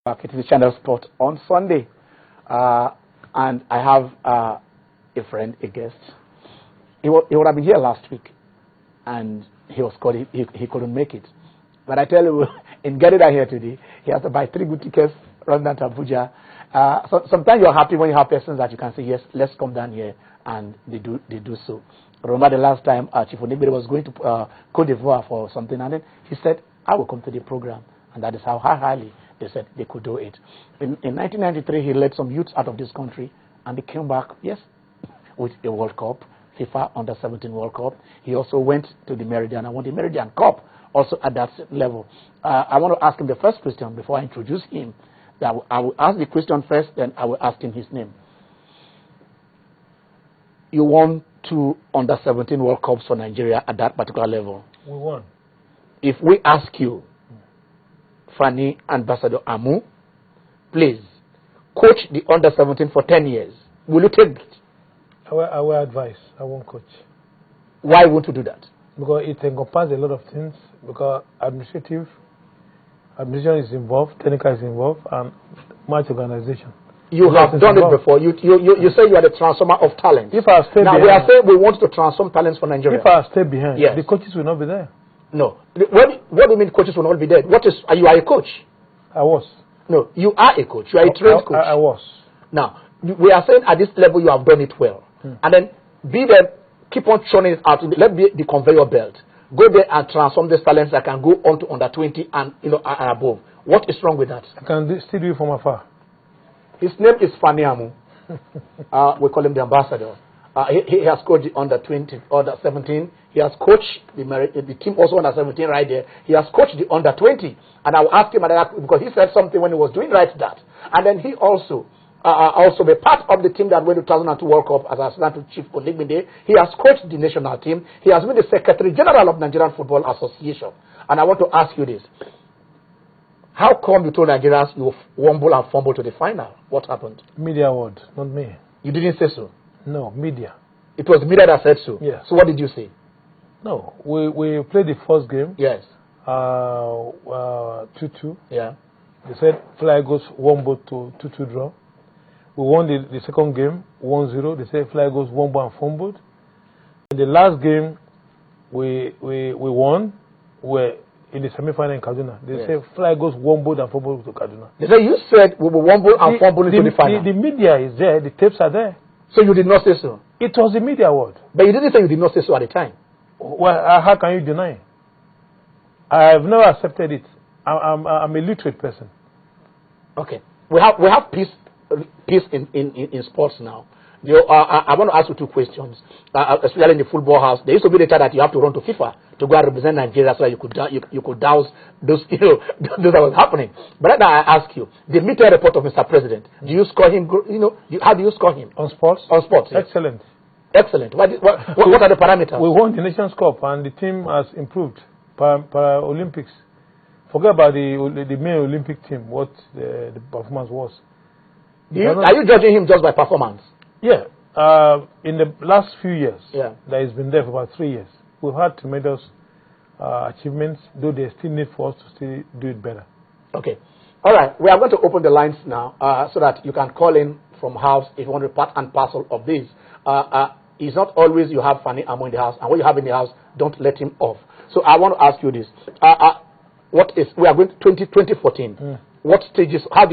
Back to the Channel Sport on Sunday, and I have a friend, a guest. He would have been here last week, and he was called. He couldn't make it. But I tell you, in getting down here today, he has to buy 3 good tickets, run down to Abuja. So sometimes you're happy when you have persons that you can say, yes, let's come down here, and they do so. Remember the last time Chief Onibere was going to Cote d'Ivoire for something, and then he said, I will come to the program, and that is how highly they said they could do it. In 1993, he led some youths out of this country, and they came back, yes, with a World Cup, FIFA Under-17 World Cup. He also went to the Meridian and won the Meridian Cup, also at that level. I want to ask him the first question before I introduce him. I will ask the question first, then I will ask him his name. You won 2 Under-17 World Cups for Nigeria at that particular level. We won. If we ask you, Fanny Ambassador Amun, please coach the Under-17 for 10 years, will you take it? I will advise. I won't coach. Why won't you do that? Because it encompasses a lot of things. Because administration is involved, technical is involved, and much organization. You have done it before. You say you are the transformer of talent. If I stay behind, we are saying we want to transform talents for Nigeria. If I stay behind, yes, the coaches will not be there. No. What do you mean coaches will not be there? You are a coach? I was. No, you are a coach. You are a trained coach. I was. Now, we are saying at this level you have done it well. And then be there, keep on churning it out. Let be the conveyor belt. Go there and transform these talents that can go on to Under-20 and and above. What is wrong with that? I can still do it from afar. His name is Fanny Amun. We call him the ambassador. He has coached the Under-20, Under-17. He has coached the team also Under-17 right there. He has coached the Under-20. And I will ask him, because he said something when he was doing right that. And then he also be part of the team that went to 2002 World Cup as assistant to Chief Onibere. He has coached the national team. He has been the Secretary General of Nigerian Football Association. And I want to ask you this. How come you told Nigerians you wobble and fumble to the final? What happened? Media word, not me. You didn't say so? No, media. It was media that said so? Yes. So what did you say? No, we played the first game. Yes. 2-2. Yeah. They said fly goes wobble to 2-2 draw. We won the second game 1-0. They said fly goes wobble and fumbled. In the last game, we won. We're in the semi-final in Kaduna. They said fly goes wobble and fumble to Kaduna. They said you said we will wobble and fumble into the final. The media is there. The tapes are there. So you did not say so? It was the media word. But you didn't say you did not say so at the time. Well, how can you deny? I have never accepted it. I'm a literate person. Okay. We have peace in sports now. I want to ask you 2 questions, especially in the football house. There used to be the time that you have to run to FIFA to go and represent Nigeria so that you could douse those those that was happening. But right now I ask you, the media report of Mr. President, do you score him? How do you score him? On sports? On sports. Yes. Excellent. Excellent. What are the parameters? We won the Nations Cup and the team has improved. Olympics. Forget about the main Olympic team. What the performance was. Are you judging him just by performance? Yeah. In the last few years, that he's been there for about 3 years, we've had tremendous achievements, though there's still need for us to still do it better. Okay. All right. We are going to open the lines now so that you can call in from house if you want to be part and parcel of this. It's not always you have Fanny Amun in the house, and what you have in the house, don't let him off. So I want to ask you this. We are going to 2014. What stages? How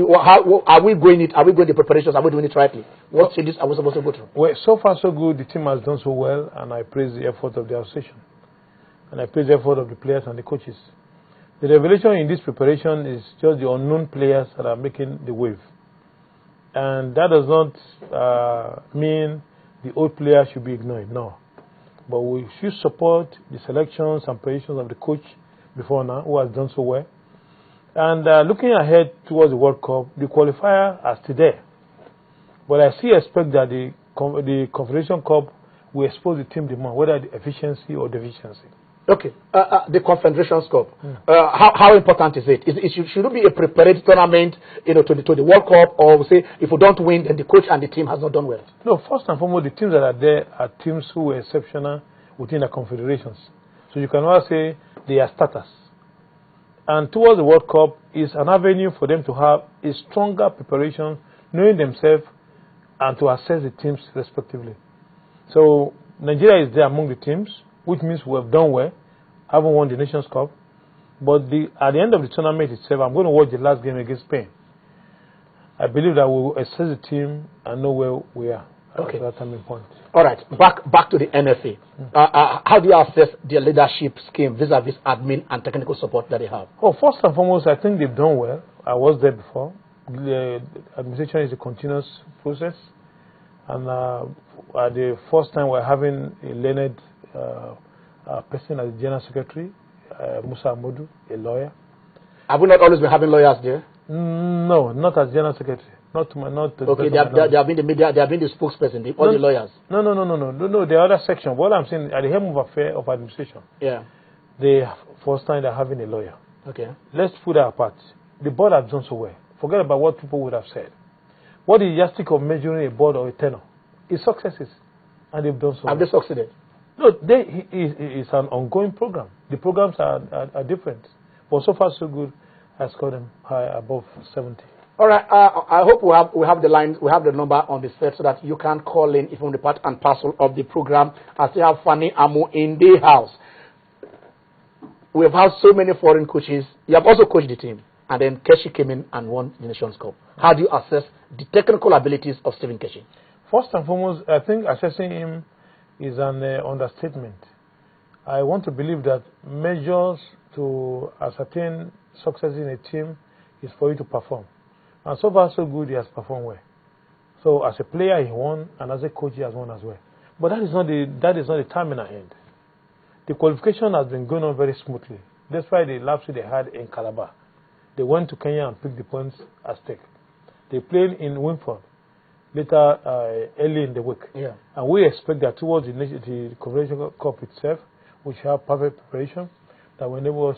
are we going it? Are we going the preparations? Are we doing it rightly? What stages are we supposed to go through? Well, so far so good. The team has done so well, and I praise the effort of the association, and I praise the effort of the players and the coaches. The revelation in this preparation is just the unknown players that are making the wave, and that does not mean the old players should be ignored. No, but we should support the selections and predictions of the coach before now, who has done so well. And looking ahead towards the World Cup, the qualifier are still there. But I still expect that the Confederation Cup will expose the team demand, whether the efficiency or deficiency. Okay. The Confederation Cup, how important is it? Should it be a preparatory tournament to the World Cup, or say if we don't win, then the coach and the team has not done well? No, first and foremost, the teams that are there are teams who were exceptional within the confederations. So you can always say they are starters. And towards the World Cup is an avenue for them to have a stronger preparation, knowing themselves, and to assess the teams respectively. So Nigeria is there among the teams, which means we have done well, haven't won the Nations Cup. But at the end of the tournament itself, I'm going to watch the last game against Spain. I believe that we will assess the team and know where we are at that turning point. All right, back to the NFA. How do you assess their leadership scheme vis-a-vis admin and technical support that they have? Oh, first and foremost, I think they've done well. I was there before. The administration is a continuous process. And the first time we're having a learned person as the General Secretary, Musa Amodu, a lawyer. Have we not always been having lawyers there? No, not as General Secretary. Not to okay, they have been the media, they have been the spokesperson, the lawyers. No, the other section. What I'm saying, at the helm of affair of administration, the first time they're having a lawyer. Okay. Let's put that apart. The board has done so well. Forget about what people would have said. What is the yardstick of measuring a board or a tenor? It's successes. And they've done so well. Have they succeeded? No, it's an ongoing program. The programs are different. But so far, so good. I scored them high, above 70. All right. I hope we have the line, we have the number on the set so that you can call in if you're the part and parcel of the program. I still have Fanny Amun in the house. We have had so many foreign coaches. You have also coached the team. And then Keshi came in and won the Nations Cup. How do you assess the technical abilities of Stephen Keshi? First and foremost, I think assessing him is an understatement. I want to believe that measures to ascertain success in a team is for you to perform. And so far, so good, he has performed well. So as a player, he won, and as a coach, he has won as well. But that is not the terminal end. The qualification has been going on very smoothly. That's why the lapse they had in Calabar. They went to Kenya and picked the points at stake. They played in Winford later early in the week. Yeah. And we expect that towards the Confederation Cup itself, we shall have perfect preparation that will enable us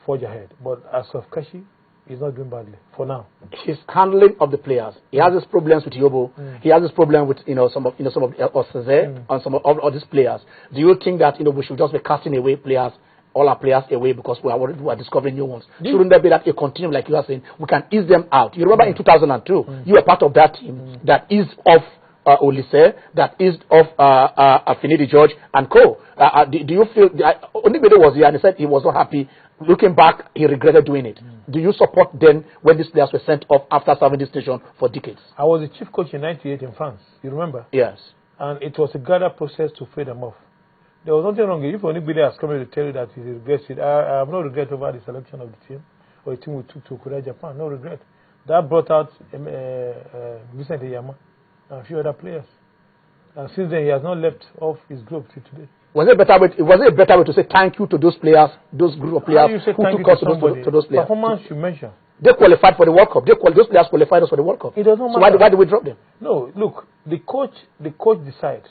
forge ahead. But as of Keshi, he's not doing badly for now. His handling of the players. He has his problems with Yobo. He has his problem with some of Oseze and some of these players. Do you think that we should just be casting away players, all our players away because we are discovering new ones? Shouldn't there be that a continuum, like you are saying, we can ease them out? You remember in 2002, you were part of that team that eased off Olise, that eased off Finidi George and co. Do you feel Onibede was here and he said he was not happy? Looking back, he regretted doing it. Do you support then when these players were sent off after serving this nation for decades? I was the chief coach in '98 in France. You remember? Yes. And it was a gather process to fade them off. There was nothing wrong. If anybody has come to tell you that he regrets it, I have no regret over the selection of the team or the team we took to Korea, Japan. No regret. That brought out Vincent Eyama and a few other players. And since then, he has not left off his group till today. Was it a better way to say thank you to those players, those group of players who took us to those players? Performance you mentioned. They qualified for the World Cup. Those players qualified us for the World Cup. It doesn't matter. So why do we drop them? No, look, the coach decides.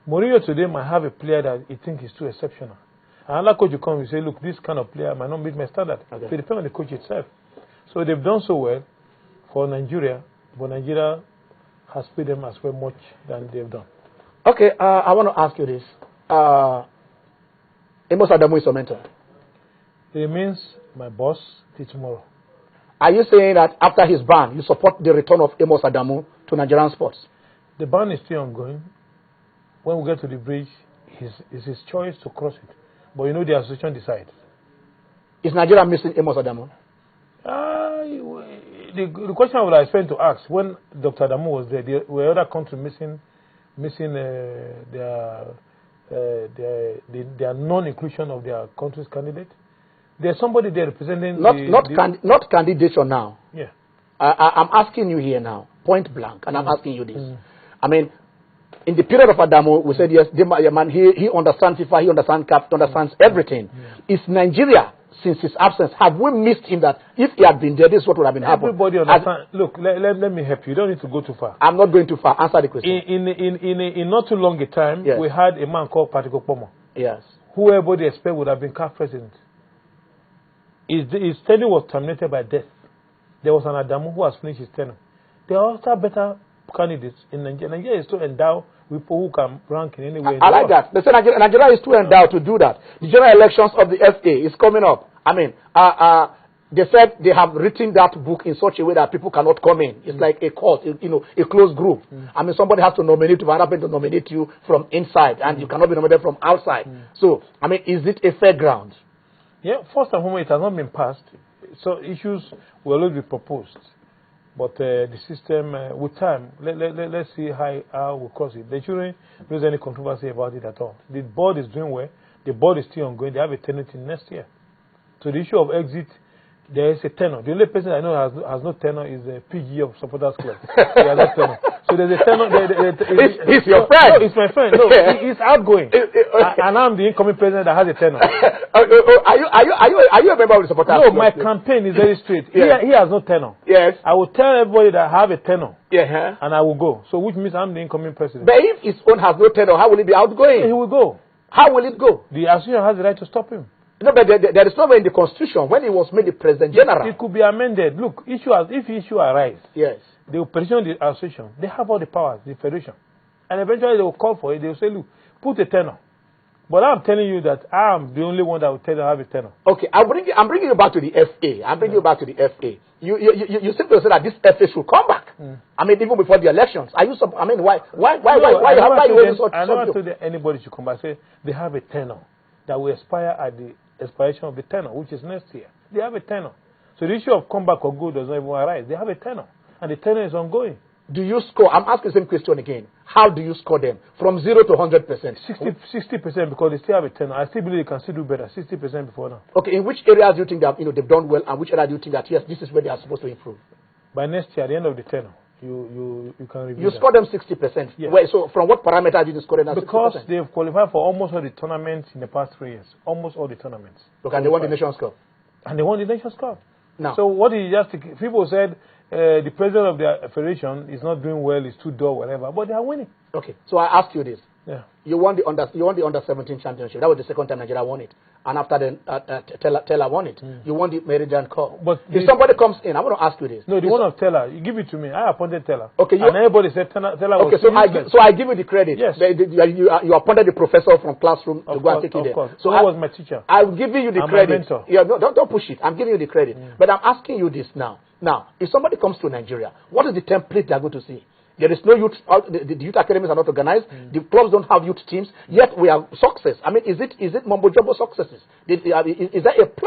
Mourinho today might have a player that he thinks is too exceptional. Another coach will come and say, look, this kind of player might not meet my standard. Okay. So it depends on the coach itself. So they've done so well for Nigeria, but Nigeria has paid them as well much than they've done. Okay, I want to ask you this. Amos Adamu is your mentor. He remains my boss till tomorrow. Are you saying that after his ban, you support the return of Amos Adamu to Nigerian sports? The ban is still ongoing. When we get to the bridge, it's his choice to cross it. But the association decides. Is Nigeria missing Amos Adamu? The question I would expect to ask, when Dr. Adamu was there, were other countries missing their non-inclusion of their country's candidate? There's somebody there representing not candidature now. Yeah. I'm asking you here now, point blank, and I'm asking you this. I mean, in the period of Adamu, we said yes, he understands FIFA, he understands CAF, he understands everything. Is Nigeria, since his absence, have we missed him that if he had been there, this is what would have been happening? Everybody understands. Look, let me help you. You don't need to go too far. I'm not going too far. Answer the question. In not too long a time, yes, we had a man called Patrick Pomo. Yes. Who everybody expect would have been CAF president. His tenure was terminated by death. There was an Adamu who has finished his tenure. There are also better candidates in Nigeria. Nigeria is too endowed with people who can rank in any way. I like that. They say Nigeria is too endowed to do that. The general elections of the FA is coming up. I mean, they said they have written that book in such a way that people cannot come in. It's like a court, a closed group. I mean, somebody has to nominate you, another person to nominate you from inside, and you cannot be nominated from outside. So, I mean, is it a fair ground? Yeah, first and foremost, it has not been passed. So issues will always be proposed. But the system, with time, let's see how we cross it. There shouldn't be any controversy about it at all. The board is doing well. The board is still ongoing. They have a tenure till next year. So the issue of exit, there is a tenure. The only person I know has no tenure is the PG of Supporters Club. He has no tenure. So there's a tenure. He's your friend. No, it's my friend. No, he's outgoing. And I'm the incoming president that has a tenure. Are you a member of the Supporters Club? No, my campaign is very straight. Yeah. He has no tenure. Yes. I will tell everybody that I have a tenure. Yeah. And I will go. So which means I'm the incoming president. But if his own has no tenure, how will he be outgoing? He will go. How will it go? The association has the right to stop him. No, but there is nowhere in the Constitution when he was made the President General. It could be amended. Look, if issue arise, yes, they will petition the association. They have all the powers, the federation. And eventually they will call for it. They will say, look, put a tenor. But I'm telling you that I'm the only one that will tell you to have a tenor. Okay, I'm bringing you back to the FA. I'm bringing you back to the FA. You seem to say that this FA should come back. I mean, even before the elections. Are you? I mean, why you such? I never told anybody should come back. I say they have a tenor that will expire at the expiration of the tenor, which is next year. They have a tenor. So the issue of comeback or go does not even arise. They have a tenor, and the tenor is ongoing. Do you score? I'm asking the same question again. How do you score them from 0 to 100%? 60% because they still have a tenor. I still believe they can still do better. 60% before now. Okay, in which areas do you think that they've done well, and which area do you think that yes, this is where they are supposed to improve? By next year, at the end of the tenor, you can review. You score them 60%. Yes. Wait, so from what parameter did you score them? Because they've qualified for almost all the tournaments in the past 3 years. Almost all the tournaments. Look, and they won the Nations Cup. And they won the Nations Cup. Now, so what did you just think? People said the president of the federation is not doing well, is too dull, whatever, but they are winning. Okay, so I asked you this. Yeah. You won the under 17 championship. That was the second time Nigeria won it. And after then, Teller won it. You won the Meridian Cup. But if somebody comes in, I want to ask you this. No, the one of Teller, you give it to me. I appointed Teller. Okay, and everybody said Teller was so I give you the credit. Yes. You appointed the professor from classroom to go and take it there. So I was my teacher. I'm giving you the credit. My mentor. Yeah, no, don't push it. I'm giving you the credit. But I'm asking you this now. Now, if somebody comes to Nigeria, what is the template they are going to see? There is no youth. The youth academies are not organized. The clubs don't have youth teams. Yet we have success. I mean, is it mumbo jumbo successes? Is there a plan?